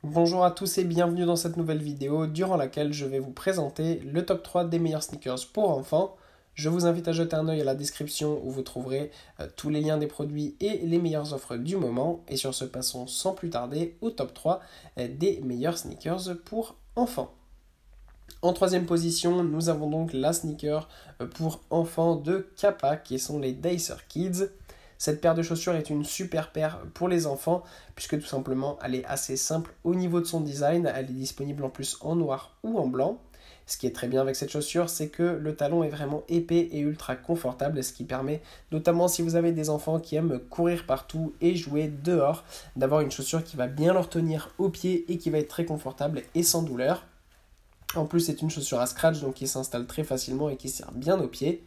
Bonjour à tous et bienvenue dans cette nouvelle vidéo durant laquelle je vais vous présenter le top 3 des meilleurs sneakers pour enfants. Je vous invite à jeter un œil à la description où vous trouverez tous les liens des produits et les meilleures offres du moment. Et sur ce, passons sans plus tarder au top 3 des meilleurs sneakers pour enfants. En troisième position, nous avons donc la sneaker pour enfants de Kappa qui sont les Dacer Kids. Cette paire de chaussures est une super paire pour les enfants puisque tout simplement elle est assez simple au niveau de son design. Elle est disponible en plus en noir ou en blanc. Ce qui est très bien avec cette chaussure, c'est que le talon est vraiment épais et ultra confortable, ce qui permet, notamment si vous avez des enfants qui aiment courir partout et jouer dehors, d'avoir une chaussure qui va bien leur tenir aux pieds et qui va être très confortable et sans douleur. En plus, c'est une chaussure à scratch, donc qui s'installe très facilement et qui sert bien aux pieds.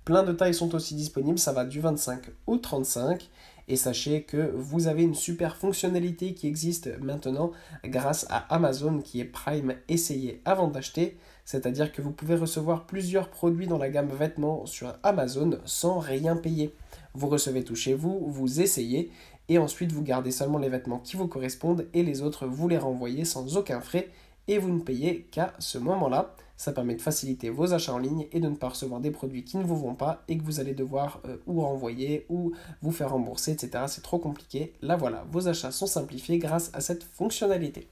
Plein de tailles sont aussi disponibles, ça va du 25 au 35. Et sachez que vous avez une super fonctionnalité qui existe maintenant grâce à Amazon qui est Prime essayé avant d'acheter. C'est-à-dire que vous pouvez recevoir plusieurs produits dans la gamme vêtements sur Amazon sans rien payer. Vous recevez tout chez vous, vous essayez et ensuite vous gardez seulement les vêtements qui vous correspondent et les autres vous les renvoyez sans aucun frais et vous ne payez qu'à ce moment-là. Ça permet de faciliter vos achats en ligne et de ne pas recevoir des produits qui ne vous vont pas et que vous allez devoir ou renvoyer ou vous faire rembourser, etc. C'est trop compliqué. Là voilà, vos achats sont simplifiés grâce à cette fonctionnalité.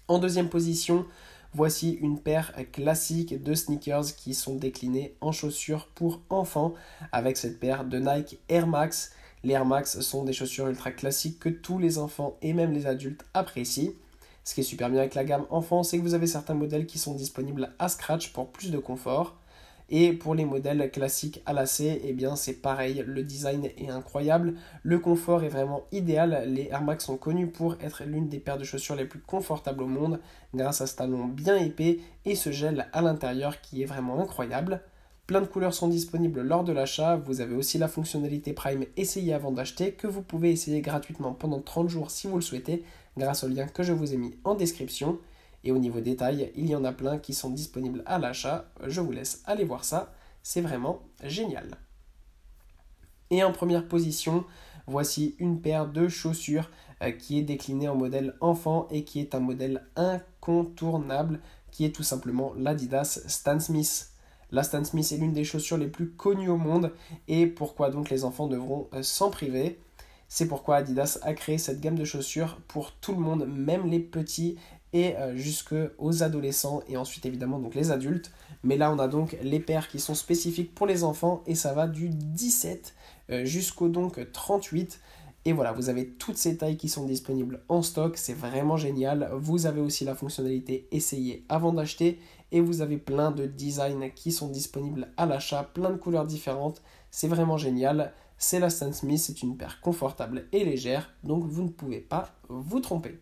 En deuxième position, voici une paire classique de sneakers qui sont déclinés en chaussures pour enfants avec cette paire de Nike Air Max. Les Air Max sont des chaussures ultra classiques que tous les enfants et même les adultes apprécient. Ce qui est super bien avec la gamme enfant, c'est que vous avez certains modèles qui sont disponibles à scratch pour plus de confort. Et pour les modèles classiques à lacets, eh bien c'est pareil, le design est incroyable, le confort est vraiment idéal. Les Air Max sont connus pour être l'une des paires de chaussures les plus confortables au monde grâce à ce talon bien épais et ce gel à l'intérieur qui est vraiment incroyable. Plein de couleurs sont disponibles lors de l'achat. Vous avez aussi la fonctionnalité Prime Essayez avant d'acheter que vous pouvez essayer gratuitement pendant 30 jours si vous le souhaitez grâce au lien que je vous ai mis en description. Et au niveau détail, il y en a plein qui sont disponibles à l'achat. Je vous laisse aller voir ça. C'est vraiment génial. Et en première position, voici une paire de chaussures qui est déclinée en modèle enfant et qui est un modèle incontournable qui est tout simplement l'Adidas Stan Smith. La Stan Smith est l'une des chaussures les plus connues au monde et pourquoi donc les enfants devront s'en priver. C'est pourquoi Adidas a créé cette gamme de chaussures pour tout le monde, même les petits et jusqu'aux adolescents et ensuite évidemment donc les adultes. Mais là on a donc les paires qui sont spécifiques pour les enfants et ça va du 17 jusqu'au donc 38. Et voilà, vous avez toutes ces tailles qui sont disponibles en stock, c'est vraiment génial. Vous avez aussi la fonctionnalité essayer avant d'acheter et vous avez plein de designs qui sont disponibles à l'achat, plein de couleurs différentes. C'est vraiment génial. C'est la Stan Smith, c'est une paire confortable et légère, donc vous ne pouvez pas vous tromper.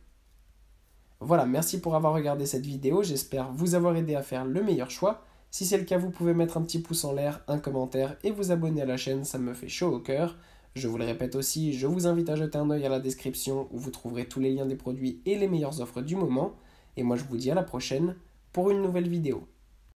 Voilà, merci pour avoir regardé cette vidéo, j'espère vous avoir aidé à faire le meilleur choix. Si c'est le cas, vous pouvez mettre un petit pouce en l'air, un commentaire et vous abonner à la chaîne, ça me fait chaud au cœur. Je vous le répète aussi, je vous invite à jeter un œil à la description où vous trouverez tous les liens des produits et les meilleures offres du moment. Et moi je vous dis à la prochaine pour une nouvelle vidéo.